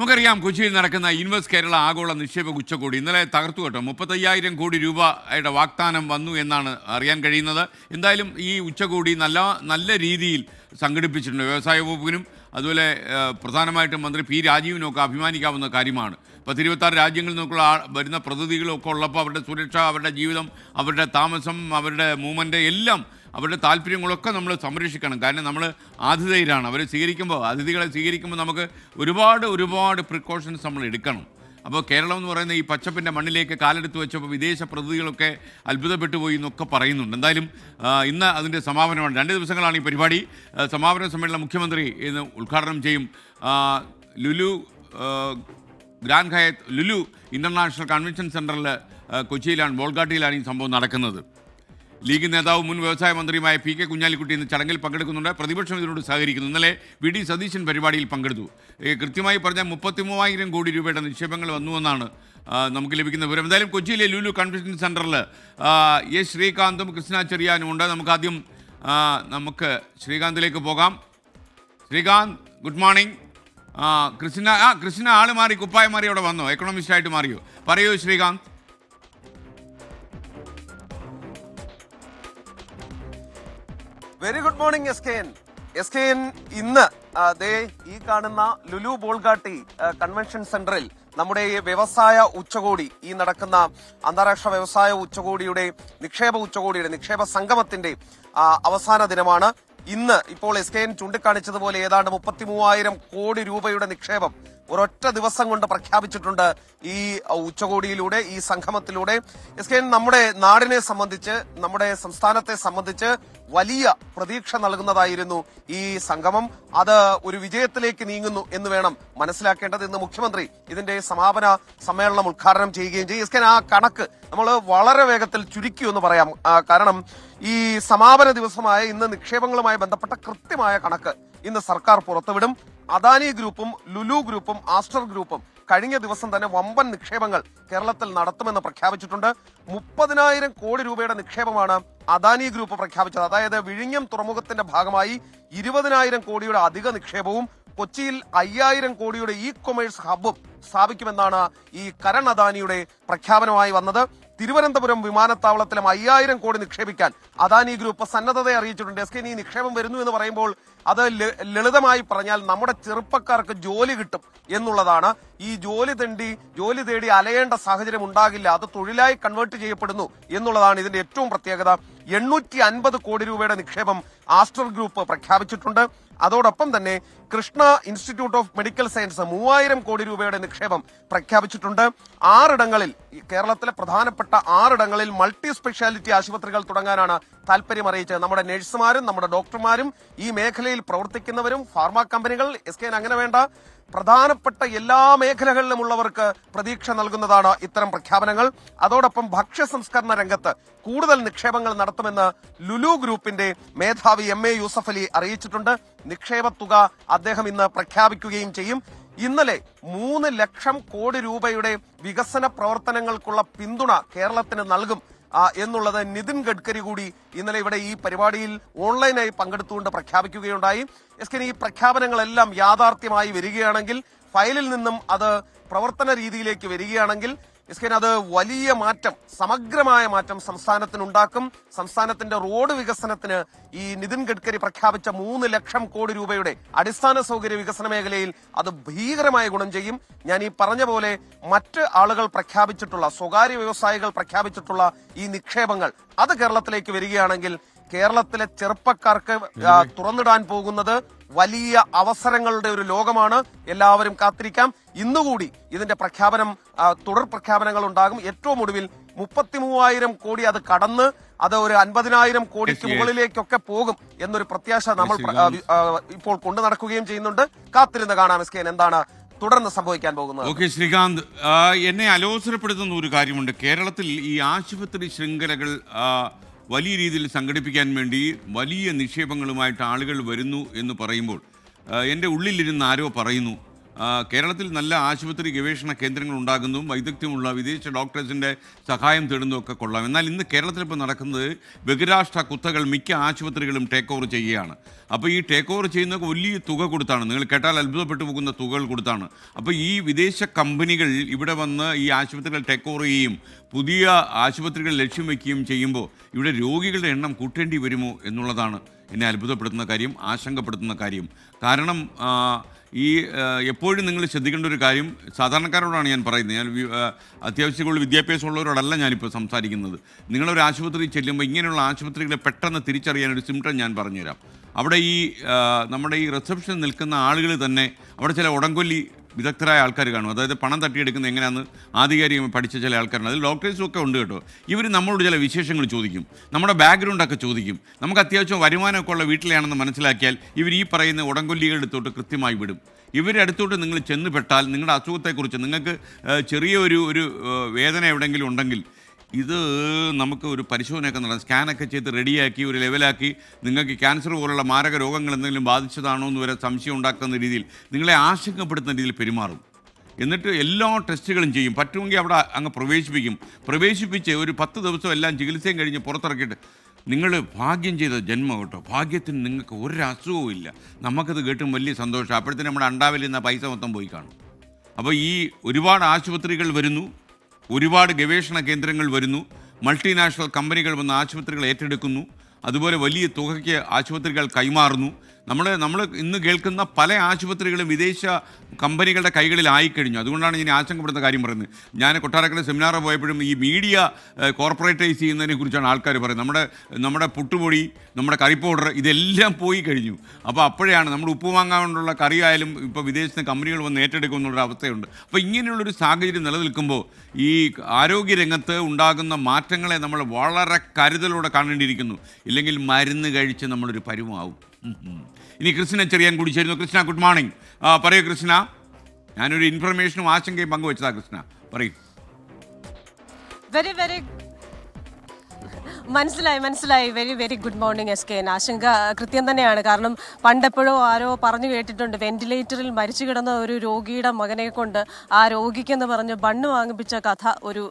നമുക്കറിയാം കൊച്ചിയിൽ നടക്കുന്ന ഇൻവെസ്റ്റ് കേരള ആഗോള നിക്ഷേപ ഉച്ചകോടി ഇന്നലെ തകർത്തു കേട്ടോ. 35,000 കോടി രൂപയുടെ വാഗ്ദാനം വന്നു എന്നാണ് അറിയാൻ കഴിയുന്നത്. എന്തായാലും ഈ ഉച്ചകോടി നല്ല രീതിയിൽ സംഘടിപ്പിച്ചിട്ടുണ്ട്. വ്യവസായ വകുപ്പിനും അതുപോലെ പ്രധാനമായിട്ടും മന്ത്രി പി രാജീവിനും ഒക്കെ അഭിമാനിക്കാവുന്ന കാര്യമാണ്. 26 രാജ്യങ്ങളിൽ നിന്നൊക്കെയുള്ള വരുന്ന പ്രതിനിധികളൊക്കെ ഉള്ളപ്പോൾ അവരുടെ സുരക്ഷ, അവരുടെ ജീവിതം, അവരുടെ താമസം, അവരുടെ മൂവ്മെൻറ്റ് എല്ലാം, അവരുടെ താല്പര്യങ്ങളൊക്കെ നമ്മൾ സംരക്ഷിക്കണം. കാരണം നമ്മൾ ആതിഥേയരാണ്. അതിഥികളെ സ്വീകരിക്കുമ്പോൾ നമുക്ക് ഒരുപാട് പ്രിക്കോഷൻസ് നമ്മൾ എടുക്കണം. അപ്പോൾ കേരളം എന്ന് പറയുന്ന ഈ പച്ചപ്പിൻ്റെ മണ്ണിലേക്ക് കാലെടുത്ത് വെച്ചപ്പോൾ വിദേശ പ്രതിനിധികളൊക്കെ അത്ഭുതപ്പെട്ടു പോയി എന്നൊക്കെ പറയുന്നുണ്ട്. എന്തായാലും ഇന്ന് അതിൻ്റെ സമാപനമാണ്. 2 ദിവസങ്ങളാണ് ഈ പരിപാടി. സമാപന സമ്മേളനം മുഖ്യമന്ത്രി ഇന്ന് ഉദ്ഘാടനം ചെയ്യും. Lulu grand ഹയത്ത് Lulu international convention സെൻറ്ററിൽ കൊച്ചിയിലാണ്, ബോൾഗാട്ടിയിലാണ് ഈ സംഭവം നടക്കുന്നത്. ലീഗ് നേതാവ് മുൻ വ്യവസായ മന്ത്രിയുമായ പി കെ കുഞ്ഞാലിക്കുട്ടി ഇന്ന് ചടങ്ങിൽ പങ്കെടുക്കുന്നുണ്ട്. പ്രതിപക്ഷം ഇതിനോട് സഹകരിക്കുന്നു. ഇന്നലെ വി ഡി സതീശൻ പരിപാടിയിൽ പങ്കെടുത്തു. കൃത്യമായി പറഞ്ഞാൽ 33,000 കോടി രൂപയുടെ നിക്ഷേപങ്ങൾ വന്നുവെന്നാണ് നമുക്ക് ലഭിക്കുന്ന വിവരം. എന്തായാലും കൊച്ചിയിലെ ലുലു കൺവെൻഷൻ സെൻറ്ററിൽ എസ് ശ്രീകാന്തും കൃഷ്ണ ചെറിയാനും ഉണ്ട്. നമുക്ക് ശ്രീകാന്തിലേക്ക് പോകാം. Srikanth, good morning. കൃഷ്ണ ആൾ മാറി, കുപ്പായം മാറി അവിടെ വന്നോ? എക്കണോമിസ്റ്റായിട്ട് മാറിയോ? പറയൂ Srikanth. Very good morning S K N. ഇന്ന് ഈ കാണുന്ന ലുലു ബോൾഗാട്ടി കൺവെൻഷൻ സെന്ററിൽ നമ്മുടെ ഈ വ്യവസായ ഉച്ചകോടി, ഈ നടക്കുന്ന അന്താരാഷ്ട്ര വ്യവസായ ഉച്ചകോടിയുടെ നിക്ഷേപ സംഗമത്തിന്റെ അവസാന ദിനമാണ് ഇന്ന്. ഇപ്പോൾ എസ് കെ എൻ ചൂണ്ടിക്കാണിച്ചതുപോലെ ഏതാണ്ട് 33,000 കോടി രൂപയുടെ നിക്ഷേപം ഒരൊറ്റ ദിവസം കൊണ്ട് പ്രഖ്യാപിച്ചിട്ടുണ്ട് ഈ ഉച്ചകോടിയിലൂടെ, ഈ സംഗമത്തിലൂടെ. എസ് കെ എൻ, നമ്മുടെ നാടിനെ സംബന്ധിച്ച്, നമ്മുടെ സംസ്ഥാനത്തെ സംബന്ധിച്ച് വലിയ പ്രതീക്ഷ നൽകുന്നതായിരുന്നു ഈ സംഗമം. അത് ഒരു വിജയത്തിലേക്ക് നീങ്ങുന്നു എന്ന് വേണം മനസ്സിലാക്കേണ്ടത്. ഇന്ന് മുഖ്യമന്ത്രി ഇതിന്റെ സമാപന സമ്മേളനം ഉദ്ഘാടനം ചെയ്യുകയും ചെയ്യും. എസ് കെ എൻ, ആ കണക്ക് നമ്മൾ വളരെ വേഗത്തിൽ ചുരുക്കി എന്ന് പറയാം. കാരണം ഈ സമാപന ദിവസമായ ഇന്ന് നിക്ഷേപങ്ങളുമായി ബന്ധപ്പെട്ട കൃത്യമായ കണക്ക് ഇന്ന് സർക്കാർ പുറത്തുവിടും. അദാനി ഗ്രൂപ്പും ലുലു ഗ്രൂപ്പും ആസ്റ്റർ ഗ്രൂപ്പും കഴിഞ്ഞ ദിവസം തന്നെ വമ്പൻ നിക്ഷേപങ്ങൾ കേരളത്തിൽ നടത്തുമെന്ന് പ്രഖ്യാപിച്ചിട്ടുണ്ട്. 30,000 കോടി രൂപയുടെ നിക്ഷേപമാണ് അദാനി ഗ്രൂപ്പ് പ്രഖ്യാപിച്ചത്. അതായത് വിഴിഞ്ഞം തുറമുഖത്തിന്റെ ഭാഗമായി 20,000 കോടിയുടെ അധിക നിക്ഷേപവും കൊച്ചിയിൽ 5,000 കോടിയുടെ ഇ കൊമേഴ്സ് ഹബ്ബും സ്ഥാപിക്കുമെന്നാണ് ഈ കരൺ അദാനിയുടെ പ്രഖ്യാപനമായി വന്നത്. തിരുവനന്തപുരം വിമാനത്താവളത്തിലും 5,000 കോടി നിക്ഷേപിക്കാൻ അദാനി ഗ്രൂപ്പ് സന്നദ്ധത അറിയിച്ചിട്ടുണ്ട്. എസ് കെ, ഈ നിക്ഷേപം വരുന്നു എന്ന് പറയുമ്പോൾ അത് ലളിതമായി പറഞ്ഞാൽ നമ്മുടെ ചെറുപ്പക്കാർക്ക് ജോലി കിട്ടും എന്നുള്ളതാണ്. ഈ ജോലി തേടി അലയേണ്ട സാഹചര്യം ഉണ്ടാകില്ല, അത് തൊഴിലായി കൺവേർട്ട് ചെയ്യപ്പെടുന്നു എന്നുള്ളതാണ് ഇതിന്റെ ഏറ്റവും പ്രത്യേകത. 850 കോടി രൂപയുടെ നിക്ഷേപം ആസ്റ്റർ ഗ്രൂപ്പ് പ്രഖ്യാപിച്ചിട്ടുണ്ട്. അതോടൊപ്പം തന്നെ Krishna institute of medical science 3,000 കോടി രൂപയുടെ നിക്ഷേപം പ്രഖ്യാപിച്ചിട്ടുണ്ട്. 6 കേരളത്തിലെ പ്രധാനപ്പെട്ട 6 മൾട്ടി സ്പെഷ്യാലിറ്റി ആശുപത്രികൾ തുടങ്ങാനാണ് താല്പര്യം അറിയിച്ചത്. നമ്മുടെ നഴ്സുമാരും നമ്മുടെ ഡോക്ടർമാരും ഈ മേഖലയിൽ പ്രവർത്തിക്കുന്നവരും ഫാർമ കമ്പനികൾ, എസ് കെ അങ്ങനെ വേണ്ട പ്രധാനപ്പെട്ട എല്ലാ മേഖലകളിലുമുള്ളവർക്ക് പ്രതീക്ഷ നൽകുന്നതാണ് ഇത്തരം പ്രഖ്യാപനങ്ങൾ. അതോടൊപ്പം ഭക്ഷ്യ സംസ്കരണ രംഗത്ത് കൂടുതൽ നിക്ഷേപങ്ങൾ നടത്തുമെന്ന് ലുലു ഗ്രൂപ്പിന്റെ മേധാവി എം എ യൂസഫ് അലി അറിയിച്ചിട്ടുണ്ട്. നിക്ഷേപ തുക അദ്ദേഹം ഇന്ന് പ്രഖ്യാപിക്കുകയും ചെയ്യും. ഇന്നലെ 3 ലക്ഷം കോടി രൂപയുടെ വികസന പ്രവർത്തനങ്ങൾക്കുള്ള പിന്തുണ കേരളത്തിന് നൽകും എന്നുള്ളത് നിതിൻ ഗഡ്കരി കൂടി ഇന്നലെ ഇവിടെ ഈ പരിപാടിയിൽ ഓൺലൈനായി പങ്കെടുത്തുകൊണ്ട് പ്രഖ്യാപിക്കുകയുണ്ടായി. എസ് കെ, ഈ പ്രഖ്യാപനങ്ങളെല്ലാം യാഥാർത്ഥ്യമായി വരികയാണെങ്കിൽ, ഫയലിൽ നിന്നും അത് പ്രവർത്തന രീതിയിലേക്ക് വരികയാണെങ്കിൽ എസ് കെ, അത് വലിയ മാറ്റം, സമഗ്രമായ മാറ്റം സംസ്ഥാനത്തിനുണ്ടാക്കും. സംസ്ഥാനത്തിന്റെ റോഡ് വികസനത്തിന് ഈ നിതിൻ ഗഡ്കരി പ്രഖ്യാപിച്ച 3 ലക്ഷം കോടി രൂപയുടെ അടിസ്ഥാന സൗകര്യ വികസന മേഖലയിൽ അത് ഭീകരമായ ഗുണം ചെയ്യും. ഞാൻ ഈ പറഞ്ഞ പോലെ മറ്റ് ആളുകൾ പ്രഖ്യാപിച്ചിട്ടുള്ള, സ്വകാര്യ വ്യവസായികൾ പ്രഖ്യാപിച്ചിട്ടുള്ള ഈ നിക്ഷേപങ്ങൾ അത് കേരളത്തിലേക്ക് വരികയാണെങ്കിൽ കേരളത്തിലെ ചെറുപ്പക്കാർക്ക് തുറന്നിടാൻ പോകുന്നത് വലിയ അവസരങ്ങളുടെ ഒരു ലോകമാണ്. എല്ലാവരും കാത്തിരിക്കാം. ഇന്നുകൂടി ഇതിന്റെ തുടർ പ്രഖ്യാപനങ്ങൾ ഉണ്ടാകും. ഏറ്റവും ഒടുവിൽ 33,000 കോടി അത് കടന്ന് അത് ഒരു 50,000 കോടിക്ക് മുകളിലേക്കൊക്കെ പോകും എന്നൊരു പ്രത്യാശ നമ്മൾ ഇപ്പോൾ കൊണ്ടു നടക്കുകയും ചെയ്യുന്നുണ്ട്. കാത്തിരുന്ന് കാണാം എസ് കെ എന്താണ് തുടർന്ന് സംഭവിക്കാൻ പോകുന്നത്. ഓക്കെ ശ്രീകാന്ത്, എന്നെ അലോസരപ്പെടുത്തുന്ന ഒരു കാര്യമുണ്ട്. കേരളത്തിൽ ഈ ആശുപത്രി ശൃംഖലകൾ വലിയ രീതിയിൽ സംഘടിപ്പിക്കാൻ വേണ്ടി വലിയ നിക്ഷേപങ്ങളുമായിട്ട് ആളുകൾ വരുന്നു എന്ന് പറയുമ്പോൾ എൻ്റെ ഉള്ളിലിരുന്ന് ആരോ പറയുന്നു, കേരളത്തിൽ നല്ല ആശുപത്രി ഗവേഷണ കേന്ദ്രങ്ങൾ ഉണ്ടാകുന്നതും വൈദഗ്ധ്യമുള്ള വിദേശ ഡോക്ടേഴ്സിൻ്റെ സഹായം തേടുന്നതൊക്കെ കൊള്ളാം. എന്നാൽ ഇന്ന് കേരളത്തിൽ ഇപ്പോൾ നടക്കുന്നത് ബഹിരാഷ്ട്ര കുത്തകൾ മിക്ക ആശുപത്രികളും ടേക്ക് ഓവർ ചെയ്യുകയാണ്. അപ്പോൾ ഈ ടേക്ക് ഓവർ ചെയ്യുന്നതൊക്കെ വലിയ തുക കൊടുത്താണ്, നിങ്ങൾ കേട്ടാൽ അത്ഭുതപ്പെട്ടു പോകുന്ന തുകകൾ കൊടുത്താണ്. അപ്പോൾ ഈ വിദേശ കമ്പനികൾ ഇവിടെ വന്ന് ഈ ആശുപത്രികൾ ടേക്ക് ഓവർ ചെയ്യുകയും പുതിയ ആശുപത്രികൾ ലക്ഷ്യം വയ്ക്കുകയും ചെയ്യുമ്പോൾ ഇവിടെ രോഗികളുടെ എണ്ണം കൂട്ടേണ്ടി വരുമോ എന്നുള്ളതാണ് എന്നെ അത്ഭുതപ്പെടുത്തുന്ന കാര്യം, ആശങ്കപ്പെടുത്തുന്ന കാര്യം. കാരണം എപ്പോഴും നിങ്ങൾ ശ്രദ്ധിക്കേണ്ട ഒരു കാര്യം, സാധാരണക്കാരോടാണ് ഞാൻ പറയുന്നത്, ഞാൻ അത്യാവശ്യമുള്ള വിദ്യാഭ്യാസമുള്ളവരോടല്ല ഞാനിപ്പോൾ സംസാരിക്കുന്നത്. നിങ്ങളൊരു ആശുപത്രിയിൽ ചെല്ലുമ്പോൾ ഇങ്ങനെയുള്ള ആശുപത്രികളെ പെട്ടെന്ന് തിരിച്ചറിയാൻ ഒരു സിംറ്റം ഞാൻ പറഞ്ഞുതരാം. അവിടെ നമ്മുടെ ഈ റിസപ്ഷനിൽ നിൽക്കുന്ന ആളുകൾ തന്നെ അവിടെ ചില ഉടങ്കൊല്ലി വിദഗ്ധരായ ആൾക്കാർ കാണും. അതായത് പണം തട്ടിയെടുക്കുന്നത് എങ്ങനെയാണെന്ന് ആധികാരികമായി പഠിച്ച ചില ആൾക്കാരുണ്ട്. അതിൽ ഡോക്ടേഴ്സും ഒക്കെ ഉണ്ട് കേട്ടോ. ഇവർ നമ്മളോട് ചില വിശേഷങ്ങൾ ചോദിക്കും, നമ്മുടെ ബാക്ക്ഗ്രൗണ്ടൊക്കെ ചോദിക്കും. നമുക്ക് അത്യാവശ്യം വരുമാനമൊക്കെ ഉള്ള വീട്ടിലാണെന്ന് മനസ്സിലാക്കിയാൽ ഇവർ ഈ പറയുന്ന ഉടങ്കൊല്ലികളുടെ അടുത്തോട്ട് കൃത്യമായി വിടും. ഇവരുടെ അടുത്തോട്ട് നിങ്ങൾ ചെന്നുപെട്ടാൽ നിങ്ങളുടെ അസുഖത്തെക്കുറിച്ച് നിങ്ങൾക്ക് ചെറിയൊരു വേദന എവിടെയെങ്കിലും ഉണ്ടെങ്കിൽ ഇത് നമുക്ക് ഒരു പരിശോധനയൊക്കെ നടത്താം, സ്കാനൊക്കെ ചെയ്ത് റെഡിയാക്കി ഒരു ലെവലാക്കി നിങ്ങൾക്ക് ക്യാൻസർ പോലുള്ള മാരക രോഗങ്ങൾ എന്തെങ്കിലും ബാധിച്ചതാണോ എന്ന് വരെ സംശയം ഉണ്ടാക്കുന്ന രീതിയിൽ നിങ്ങളെ ആശങ്കപ്പെടുത്തുന്ന രീതിയിൽ പെരുമാറും. എന്നിട്ട് എല്ലാ ടെസ്റ്റുകളും ചെയ്യും. പറ്റുമെങ്കിൽ അവിടെ അങ്ങ് പ്രവേശിപ്പിച്ച് ഒരു 10 ദിവസം എല്ലാം ചികിത്സയും കഴിഞ്ഞ് പുറത്തിറക്കിയിട്ട് നിങ്ങൾ ഭാഗ്യം ചെയ്ത ജന്മം കേട്ടോ, ഭാഗ്യത്തിന് നിങ്ങൾക്ക് ഒരു അസുഖവും ഇല്ല. നമുക്കത് കേട്ടും വലിയ സന്തോഷം. അപ്പോഴത്തേനും നമ്മുടെ അണ്ടാവിൽ നിന്ന് പൈസ മൊത്തം പോയി കാണും. അപ്പോൾ ഈ ഒരുപാട് ആശുപത്രികൾ വരുന്നു, ഒരുപാട് ഗവേഷണ കേന്ദ്രങ്ങൾ വരുന്നു, മൾട്ടിനാഷണൽ കമ്പനികൾ വന്ന് ആശുപത്രികൾ ഏറ്റെടുക്കുന്നു, അതുപോലെ വലിയ തുകയ്ക്ക് ആശുപത്രികൾ കൈമാറുന്നു. നമ്മൾ ഇന്ന് കേൾക്കുന്ന പല ആശുപത്രികളും വിദേശ കമ്പനികളുടെ കൈകളിലായിക്കഴിഞ്ഞു. അതുകൊണ്ടാണ് ഞാൻ ആശങ്കപ്പെടുന്ന കാര്യം പറയുന്നത്. ഞാൻ കൊട്ടാരക്കര സെമിനാറിൽ പോയപ്പോഴും ഈ മീഡിയ കോർപ്പറേറ്റൈസ് ചെയ്യുന്നതിനെ കുറിച്ചാണ് ആൾക്കാർ പറയുന്നത്. നമ്മുടെ പുട്ടുപൊടി, നമ്മുടെ കറി പൗഡർ ഇതെല്ലാം പോയി കഴിഞ്ഞു. അപ്പോൾ അപ്പോഴാണ് നമ്മൾ ഉപ്പ് വാങ്ങാനുള്ള കറിയായാലും ഇപ്പോൾ വിദേശത്ത് കമ്പനികൾ വന്ന് ഏറ്റെടുക്കുമെന്നുള്ളൊരു അവസ്ഥയുണ്ട്. അപ്പോൾ ഇങ്ങനെയുള്ളൊരു സാഹചര്യം നിലനിൽക്കുമ്പോൾ ഈ ആരോഗ്യരംഗത്ത് ഉണ്ടാകുന്ന മാറ്റങ്ങളെ നമ്മൾ വളരെ കരുതലോടെ കാണേണ്ടിയിരിക്കുന്നു. ഇല്ലെങ്കിൽ മരുന്ന് കഴിച്ച് നമ്മളൊരു പരുവാകും. ഇനി കൃഷ്ണ ചെറിയാൻ കൂടി ചേരുന്നു. Krishna, good morning. പറയൂ കൃഷ്ണ. ഞാനൊരു ഇൻഫർമേഷനും ആശങ്കയും പങ്കുവെച്ചതാ. കൃഷ്ണ പറയൂ. വെരി മനസ്സിലായി. Very good morning SKN. ആശങ്ക കൃത്യം തന്നെയാണ്. കാരണം പണ്ടെപ്പോഴോ ആരോ പറഞ്ഞു കേട്ടിട്ടുണ്ട്, വെന്റിലേറ്ററിൽ മരിച്ചു കിടന്ന ഒരു രോഗിയുടെ മകനെ കൊണ്ട് ആ രോഗിക്കെന്ന് പറഞ്ഞ് ബണ്ണ് വാങ്ങിപ്പിച്ച കഥ, ഒരു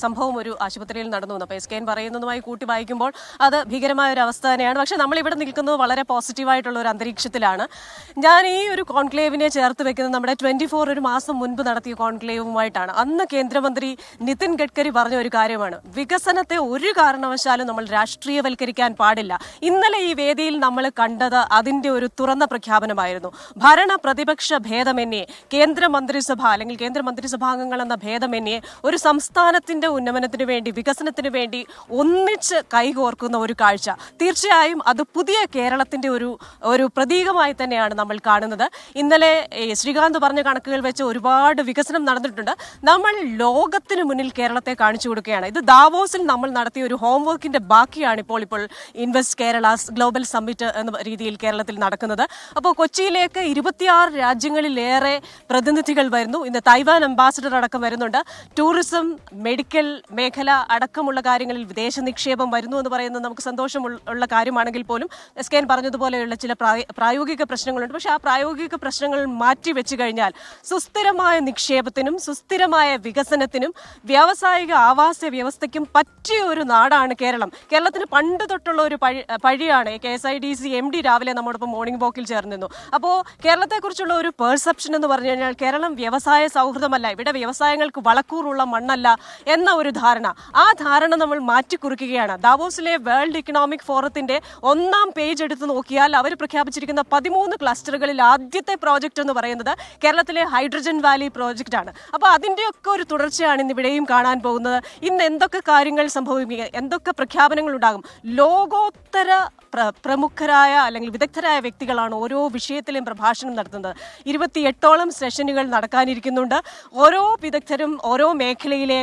സംഭവം ഒരു ആശുപത്രിയിൽ നടന്നു. അപ്പോൾ SKN പറയുന്നതുമായി കൂട്ടി വായിക്കുമ്പോൾ അത് ഭീകരമായ ഒരു അവസ്ഥ തന്നെയാണ്. പക്ഷേ നമ്മളിവിടെ നിൽക്കുന്നത് വളരെ പോസിറ്റീവായിട്ടുള്ള ഒരു അന്തരീക്ഷത്തിലാണ്. ഞാൻ ഈ ഒരു കോൺക്ലേവിനെ ചേർത്ത് വെക്കുന്നത് നമ്മുടെ 24 ഒരു മാസം മുൻപ് നടത്തിയ കോൺക്ലേവുമായിട്ടാണ്. അന്ന് കേന്ദ്രമന്ത്രി നിതിൻ ഗഡ്കരി പറഞ്ഞ ഒരു കാര്യമാണ്, വികസനത്തെ ഒരു കാരണവശാലും നമ്മൾ രാഷ്ട്രീയവൽക്കരിക്കാൻ പാടില്ല. ഇന്നലെ ഈ വേദിയിൽ നമ്മൾ കണ്ടത് അതിന്റെ ഒരു തുറന്ന പ്രഖ്യാപനമായിരുന്നു. ഭരണ പ്രതിപക്ഷ ഭേദമന്യേ കേന്ദ്രമന്ത്രിസഭ അല്ലെങ്കിൽ കേന്ദ്രമന്ത്രിസഭാംഗങ്ങൾ എന്ന ഭേദമന്യേ ഒരു സംസ്ഥാനത്തിന്റെ ഉന്നമനത്തിന് വേണ്ടി, വികസനത്തിന് വേണ്ടി ഒന്നിച്ച് കൈകോർക്കുന്ന ഒരു കാഴ്ച. തീർച്ചയായും അത് പുതിയ കേരളത്തിന്റെ ഒരു പ്രതീകമായി തന്നെയാണ് നമ്മൾ കാണുന്നത്. ഇന്നലെ ശ്രീകാന്ത് പറഞ്ഞ കണക്കുകൾ വെച്ച് ഒരുപാട് വികസനം നടന്നിട്ടുണ്ട്. നമ്മൾ ലോകത്തിന് മുന്നിൽ കേരളത്തെ കാണിച്ചു കൊടുക്കുകയാണ്. ഇത് ദാവോസിൽ നമ്മൾ നടത്തിയ ഒരു ഹോംവർക്കിന്റെ ബാക്കിയാണ് ഇപ്പോൾ ഇൻവെസ്റ്റ് കേരള ഗ്ലോബൽ സമ്മിറ്റ് എന്ന രീതിയിൽ കേരളത്തിൽ നടക്കുന്നത്. അപ്പോൾ കൊച്ചിയിലേക്ക് 26 രാജ്യങ്ങളിലേറെ പ്രതിനിധികൾ വരുന്നു. ഇന്ന് തൈവാൻ അംബാസിഡർ അടക്കം വരുന്നുണ്ട്. ടൂറിസം, മെഡിക്കൽ മേഖല അടക്കമുള്ള കാര്യങ്ങളിൽ വിദേശ നിക്ഷേപം വരുന്നു എന്ന് പറയുന്നത് നമുക്ക് സന്തോഷമുള്ള കാര്യമാണെങ്കിൽ പോലും SKN പറഞ്ഞതുപോലെയുള്ള ചില പ്രായോഗിക പ്രശ്നങ്ങളുണ്ട്. പക്ഷേ ആ പ്രായോഗിക പ്രശ്നങ്ങൾ മാറ്റിവെച്ചു കഴിഞ്ഞാൽ സുസ്ഥിരമായ നിക്ഷേപത്തിനും സുസ്ഥിരമായ വികസനത്തിനും വ്യാവസായിക ആവാസ വ്യവസ്ഥയ്ക്കും പറ്റിയ ഒരു നാടാണ് കേരളം. കേരളത്തിന് പണ്ട് തൊട്ടുള്ള ഒരു പഴിയാണ്. KSIDC MD രാവിലെ നമ്മോടൊപ്പം മോർണിംഗ് വാക്കിൽ ചേർന്നിരുന്നു. അപ്പോൾ കേരളത്തെക്കുറിച്ചുള്ള ഒരു പെർസെപ്ഷൻ എന്ന് പറഞ്ഞു കഴിഞ്ഞാൽ കേരളം വ്യവസായ സൗഹൃദമല്ല, ഇവിടെ വ്യവസായങ്ങൾക്ക് വളക്കൂറുള്ള മണ്ണല്ല എന്ന ഒരു ധാരണ. ആ ധാരണ നമ്മൾ മാറ്റിക്കുറിക്കുകയാണ്. ദാവോസിലെ വേൾഡ് ഇക്കണോമിക് ഫോറത്തിന്റെ 1ാം പേജ് എടുത്ത് നോക്കിയാൽ അവർ പ്രഖ്യാപിച്ചിരിക്കുന്ന 13 ക്ലസ്റ്ററുകളിൽ ആദ്യത്തെ പ്രോജക്റ്റ് എന്ന് പറയുന്നത് കേരളത്തിലെ ഹൈഡ്രജൻ വാലി പ്രോജക്റ്റ് ആണ്. അപ്പോൾ അതിൻ്റെയൊക്കെ ഒരു തുടർച്ചയാണ് ഇന്ന് ഇവിടെയും കാണാൻ പോകുന്നത്. ഇന്ന് എന്തൊക്കെ കാര്യങ്ങൾ സംഭവിക്കുക, എന്തൊക്കെ പ്രഖ്യാപനങ്ങൾ ഉണ്ടാകും. ലോകോത്തര പ്രമുഖരായ അല്ലെങ്കിൽ വിദഗ്ധരായ വ്യക്തികളാണ് ഓരോ വിഷയത്തിലും പ്രഭാഷണം നടത്തുന്നത്. 28ഓളം സെഷനുകൾ നടക്കാനിരിക്കുന്നുണ്ട്. ഓരോ വിദഗ്ധരും ഓരോ മേഖലയിലെ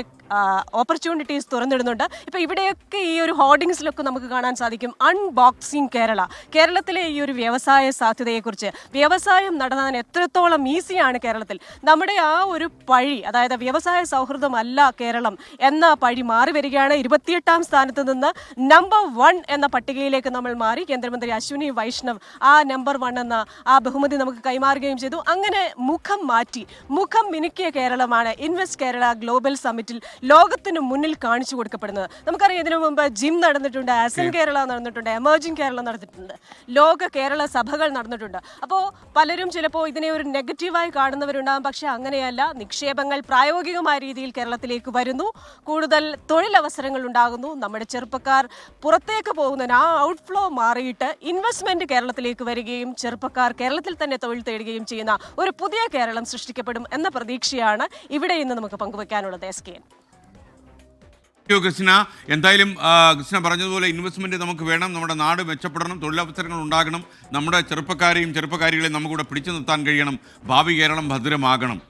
ഓപ്പർച്യൂണിറ്റീസ് തുറന്നിടുന്നുണ്ട്. ഇപ്പോൾ ഇവിടെയൊക്കെ ഈ ഒരു ഹോർഡിങ്സിലൊക്കെ നമുക്ക് കാണാൻ സാധിക്കും അൺബോക്സിംഗ് കേരള. കേരളത്തിലെ ഈ ഒരു വ്യവസായ സാധ്യതയെക്കുറിച്ച്, വ്യവസായം നടത്താൻ എത്രത്തോളം ഈസിയാണ് കേരളത്തിൽ. നമ്മുടെ ആ ഒരു പഴി, അതായത് വ്യവസായ സൗഹൃദമല്ല കേരളം എന്ന പഴി മാറി വരികയാണ്. 28ാം സ്ഥാനത്ത് നിന്ന് നമ്പർ 1 എന്ന പട്ടികയിലേക്ക് നമ്മൾ മാറി. കേന്ദ്രമന്ത്രി അശ്വിനി വൈഷ്ണവ് ആ നമ്പർ 1 എന്ന ആ ബഹുമതി നമുക്ക് കൈമാറുകയും ചെയ്തു. അങ്ങനെ മുഖം മാറ്റി, മുഖം മിനുക്കിയ കേരളമാണ് ഇൻവെസ്റ്റ് കേരള ഗ്ലോബൽ സമ്മിറ്റിൽ ലോകത്തിന് മുന്നിൽ കാണിച്ചു കൊടുക്കപ്പെടുന്നത്. നമുക്കറിയാം, ഇതിനു മുമ്പ് ജിം നടന്നിട്ടുണ്ട്, ആസൻ കേരള നടന്നിട്ടുണ്ട്, എമർജിംഗ് കേരള നടന്നിട്ടുണ്ട്, ലോക കേരള സഭകൾ നടന്നിട്ടുണ്ട്. അപ്പോൾ പലരും ചിലപ്പോൾ ഇതിനെ ഒരു നെഗറ്റീവായി കാണുന്നവരുണ്ടാകും. പക്ഷെ അങ്ങനെയല്ല. നിക്ഷേപങ്ങൾ പ്രായോഗികമായ രീതിയിൽ കേരളത്തിലേക്ക് വരുന്നു, കൂടുതൽ തൊഴിലവസരങ്ങൾ ഉണ്ടാകുന്നു, നമ്മുടെ ചെറുപ്പക്കാർ പുറത്തേക്ക് പോകുന്നതിന് ആ ഔട്ട്ഫ്ലോ മാറിയിട്ട് ഇൻവെസ്റ്റ്മെന്റ് കേരളത്തിലേക്ക് വരികയും ചെറുപ്പക്കാർ കേരളത്തിൽ തന്നെ തൊഴിൽ തേടുകയും ചെയ്യുന്ന ഒരു പുതിയ കേരളം സൃഷ്ടിക്കപ്പെടും എന്ന പ്രതീക്ഷയാണ് ഇവിടെ ഇന്ന് നമുക്ക് പങ്കുവെക്കാനുള്ളത്. SKN. കൃഷ്ണ, എന്തായാലും കൃഷ്ണ പറഞ്ഞതുപോലെ ഇൻവെസ്റ്റ്മെന്റ് നമുക്ക് വേണം, നമ്മുടെ നാട് മെച്ചപ്പെടണം, തൊഴിലവസരങ്ങൾ ഉണ്ടാകണം, നമ്മുടെ ചെറുപ്പക്കാരെയും ചെറുപ്പക്കാരികളെയും നമുക്കിവിടെ പിടിച്ചു നിർത്താൻ കഴിയണം, ഭാവി കേരളം ഭദ്രമാകണം.